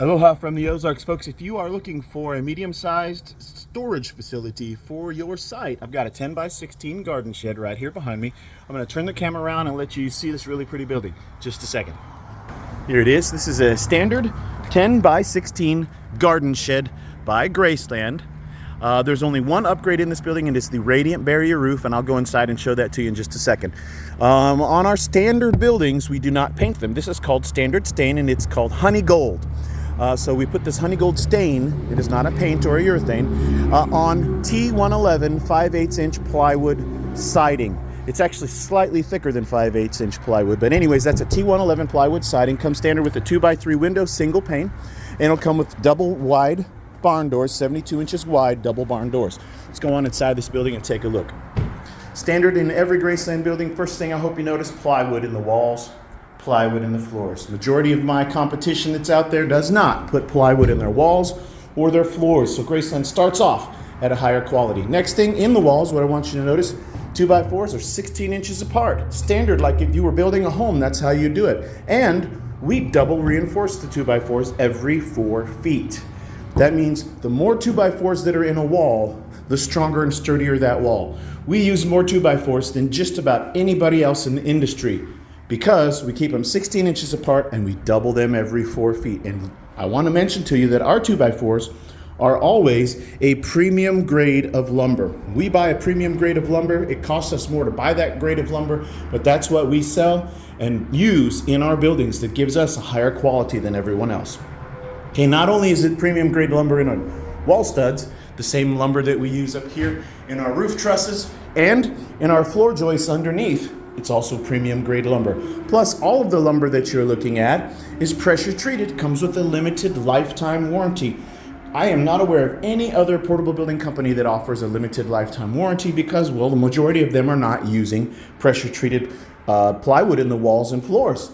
Aloha from the Ozarks, folks. If you are looking for a medium-sized storage facility for your site, I've got a 10 by 16 garden shed right here behind me. I'm going to turn the camera around and let you see this really pretty building. Just a second. Here it is. This is a standard 10 by 16 garden shed by Graceland. There's only one upgrade in this building, and it's the radiant barrier roof, and I'll go inside and show that to you in just a second. On our standard buildings, we do not paint them. This is called standard stain, and it's called honey gold. So we put this honey gold stain, it is not a paint or a urethane, on T111 5/8 inch plywood siding. It's actually slightly thicker than 5/8 inch plywood, but anyways, that's a T111 plywood siding. Comes standard with a 2x3 window, single pane, and it'll come with double wide barn doors, 72 inches wide, double barn doors. Let's go on inside this building and take a look. Standard in every Graceland building. First thing I hope you notice, plywood in the walls, plywood in the floors. Majority of my competition that's out there does not put plywood in their walls or their floors. So Graceland starts off at a higher quality. Next thing, in the walls, what I want you to notice, 2x4s are 16 inches apart. Standard, like if you were building a home, that's how you do it. And we double reinforce the 2x4s every 4 feet. That means the more 2x4s that are in a wall, the stronger and sturdier that wall. We use more 2x4s than just about anybody else in the industry, because we keep them 16 inches apart and we double them every 4 feet. And I want to mention to you that our 2x4s are always a premium grade of lumber. We buy a premium grade of lumber. It costs us more to buy that grade of lumber, but that's what we sell and use in our buildings that gives us a higher quality than everyone else. Okay, not only is it premium grade lumber in our wall studs, the same lumber that we use up here in our roof trusses and in our floor joists underneath, it's also premium grade lumber. Plus, all of the lumber that you're looking at is pressure treated, comes with a limited lifetime warranty. I am not aware of any other portable building company that offers a limited lifetime warranty because, well, the majority of them are not using pressure treated plywood in the walls and floors.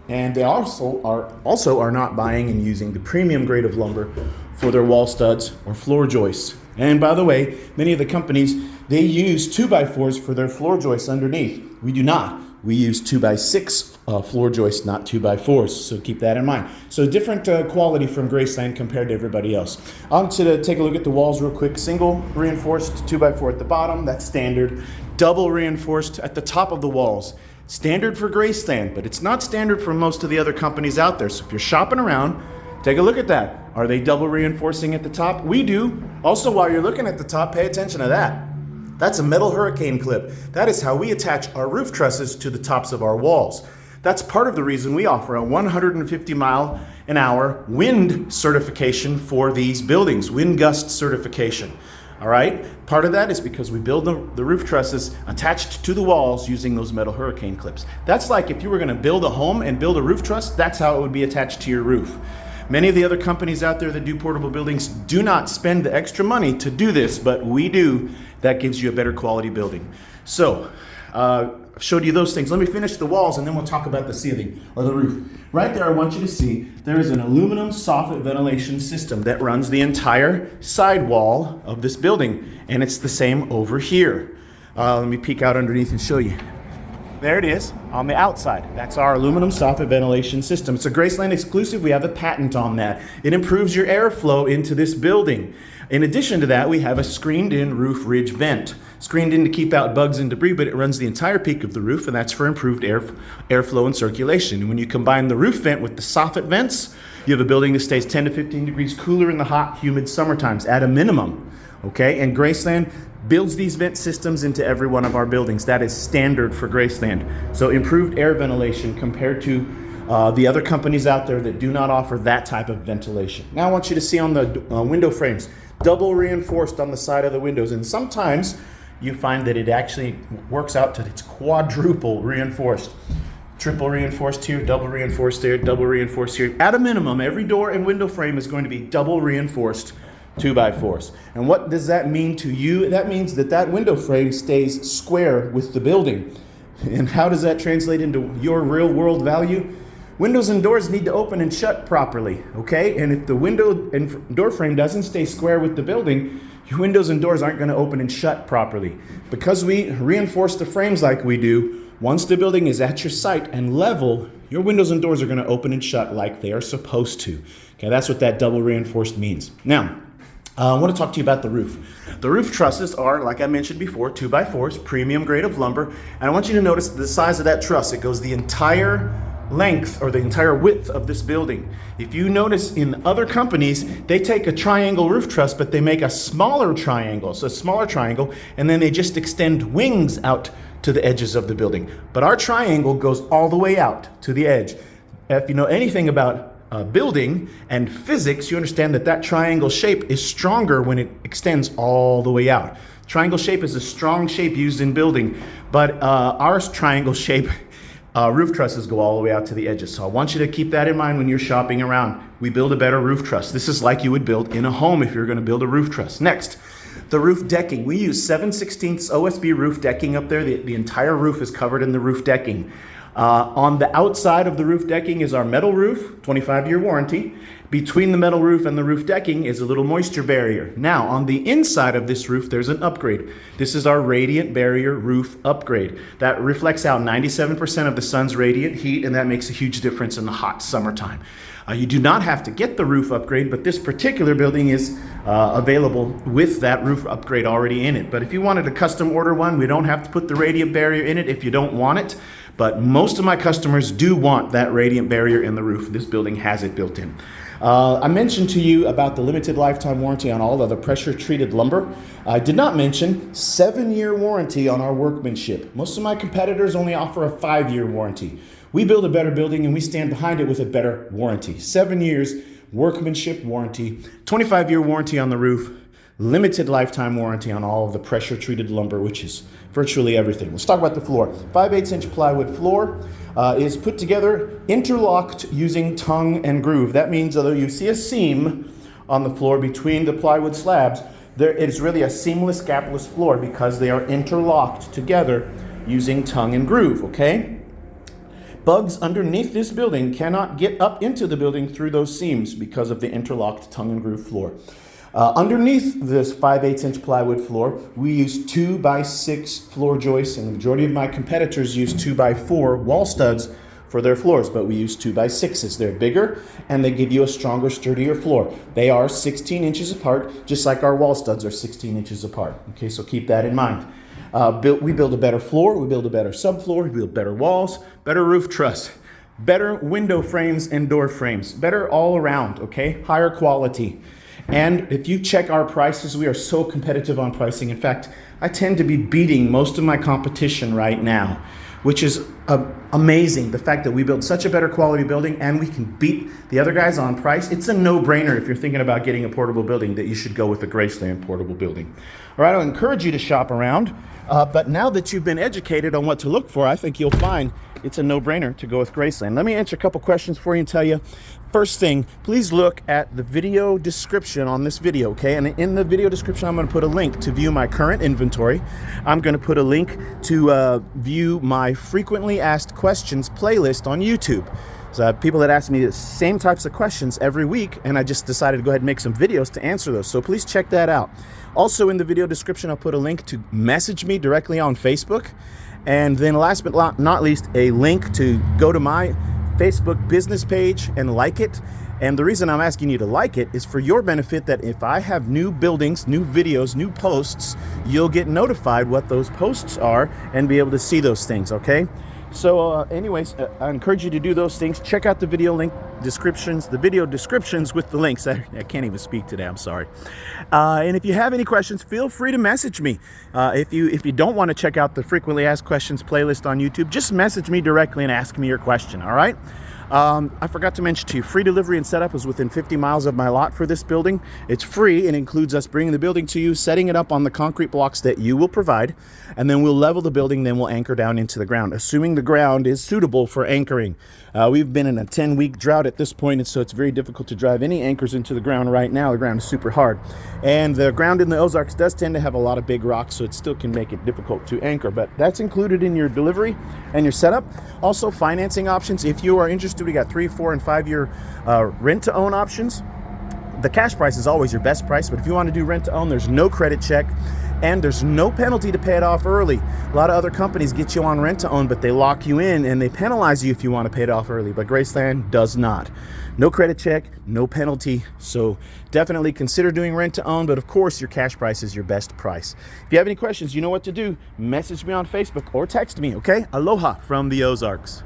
And they also are not buying and using the premium grade of lumber for their wall studs or floor joists. And by the way, many of the companies, they use 2x4s for their floor joists underneath. We do not. We use 2x6 floor joists, not 2x4s. So keep that in mind. So different quality from Graceland compared to everybody else. I'm to take a look at the walls real quick. Single reinforced 2x4 at the bottom. That's standard. Double reinforced at the top of the walls. Standard for Graceland, but it's not standard for most of the other companies out there. So if you're shopping around, take a look at that. Are they double reinforcing at the top? We do. Also, while you're looking at the top, pay attention to that. That's a metal hurricane clip. That is how we attach our roof trusses to the tops of our walls. That's part of the reason we offer a 150-mile-an-hour wind certification for these buildings, wind gust certification. All right? Part of that is because we build the roof trusses attached to the walls using those metal hurricane clips. That's like if you were going to build a home and build a roof truss, that's how it would be attached to your roof. Many of the other companies out there that do portable buildings do not spend the extra money to do this, but we do. That gives you a better quality building. So, I've showed you those things. Let me finish the walls and then we'll talk about the ceiling or the roof. Right there, I want you to see there is an aluminum soffit ventilation system that runs the entire side wall of this building, and it's the same over here. Let me peek out underneath and show you. There it is on the outside. That's our aluminum soffit ventilation system. It's a Graceland exclusive. We have a patent on that. It improves your airflow into this building. In addition to that, we have a screened-in roof ridge vent. Screened in to keep out bugs and debris, but it runs the entire peak of the roof, and that's for improved airflow and circulation. And when you combine the roof vent with the soffit vents, you have a building that stays 10 to 15 degrees cooler in the hot, humid summer times at a minimum. Okay, and Graceland builds these vent systems into every one of our buildings. That is standard for Graceland. So improved air ventilation compared to the other companies out there that do not offer that type of ventilation. Now I want you to see on the window frames, double reinforced on the side of the windows. And sometimes you find that it actually works out to it's quadruple reinforced. Triple reinforced here, double reinforced there, double reinforced here. At a minimum, every door and window frame is going to be double reinforced 2x4s. And what does that mean to you? That means that that window frame stays square with the building. And how does that translate into your real world value? Windows and doors need to open and shut properly, okay? And if the window and door frame doesn't stay square with the building, your windows and doors aren't going to open and shut properly. Because we reinforce the frames like we do, once the building is at your site and level, Your windows and doors are going to open and shut like they are supposed to. Okay, that's what that double reinforced means. Now, I want to talk to you about the roof. The roof trusses are, like I mentioned before, 2x4s, premium grade of lumber. And I want you to notice the size of that truss. It goes the entire length or the entire width of this building. If you notice in other companies, they take a triangle roof truss, but they make a smaller triangle, so a smaller triangle, and then they just extend wings out to the edges of the building. But our triangle goes all the way out to the edge. If you know anything about building and physics, you understand that that triangle shape is stronger when it extends all the way out. Triangle shape is a strong shape used in building, but our triangle shape roof trusses go all the way out to the edges. So I want you to keep that in mind when you're shopping around. We build a better roof truss. This is like you would build in a home if you're going to build a roof truss. Next, the roof decking. We use 7/16 OSB roof decking up there. The entire roof is covered in the roof decking. On the outside of the roof decking is our metal roof, 25-year warranty. Between the metal roof and the roof decking is a little moisture barrier. Now, on the inside of this roof, there's an upgrade. This is our radiant barrier roof upgrade. That reflects out 97% of the sun's radiant heat, and that makes a huge difference in the hot summertime. You do not have to get the roof upgrade, but this particular building is available with that roof upgrade already in it. But if you wanted to custom order one, we don't have to put the radiant barrier in it if you don't want it. But most of my customers do want that radiant barrier in the roof. This building has it built in. I mentioned to you about the limited lifetime warranty on all of the pressure treated lumber. I did not mention 7-year warranty on our workmanship. Most of my competitors only offer a 5-year warranty. We build a better building and we stand behind it with a better warranty. 7 years workmanship warranty, 25-year warranty on the roof, limited lifetime warranty on all of the pressure treated lumber, which is virtually everything. Let's talk about the floor. 5/8" plywood floor is put together interlocked using tongue and groove. That means although you see a seam on the floor between the plywood slabs, it is really a seamless gapless floor because they are interlocked together using tongue and groove, okay? Bugs underneath this building cannot get up into the building through those seams because of the interlocked tongue and groove floor. Underneath this 5/8" plywood floor, we use 2x6 floor joists, and the majority of my competitors use 2x4 wall studs for their floors, but we use 2x6s. They're bigger and they give you a stronger, sturdier floor. They are 16 inches apart, just like our wall studs are 16 inches apart. Okay, so keep that in mind. We build a better floor, we build a better subfloor, we build better walls, better roof truss, better window frames and door frames, better all around, okay? Higher quality. And if you check our prices, we are so competitive on pricing. In fact, I tend to be beating most of my competition right now, which is amazing. The fact that we build such a better quality building and we can beat the other guys on price. It's a no-brainer if you're thinking about getting a portable building that you should go with a Graceland portable building. All right, I'll encourage you to shop around. But now that you've been educated on what to look for, I think you'll find it's a no-brainer to go with Graceland. Let me answer a couple questions for you and tell you. First thing, please look at the video description on this video, okay? And in the video description, I'm going to put a link to view my current inventory. I'm going to put a link to view my frequently asked questions playlist on YouTube. So I have people that ask me the same types of questions every week, and I just decided to go ahead and make some videos to answer those. So please check that out. Also in the video description, I'll put a link to message me directly on Facebook. And then last but not least, a link to go to my Facebook business page and like it. And the reason I'm asking you to like it is for your benefit, that if I have new buildings, new videos, new posts, you'll get notified what those posts are and be able to see those things, okay? So anyways, I encourage you to do those things. Check out the video descriptions with the links. I can't even speak today, I'm sorry. And if you have any questions, feel free to message me. If you don't want to check out the frequently asked questions playlist on YouTube, just message me directly and ask me your question, all right? I forgot to mention to you, free delivery and setup is within 50 miles of my lot for this building. It's free and includes us bringing the building to you, setting it up on the concrete blocks that you will provide, and then we'll level the building, then we'll anchor down into the ground, assuming the ground is suitable for anchoring. We've been in a 10-week drought at this point, and so it's very difficult to drive any anchors into the ground right now. The ground is super hard. And the ground in the Ozarks does tend to have a lot of big rocks, so it still can make it difficult to anchor. But that's included in your delivery and your setup. Also, financing options. If you are interested, we got 3, 4, and 5 year rent-to-own options. The cash price is always your best price, but if you want to do rent to own, there's no credit check and there's no penalty to pay it off early. A lot of other companies get you on rent to own, but they lock you in and they penalize you if you want to pay it off early, but Graceland does not. No credit check, no penalty, so definitely consider doing rent to own, but of course your cash price is your best price. If you have any questions, you know what to do. Message me on Facebook or text me, okay? Aloha from the Ozarks.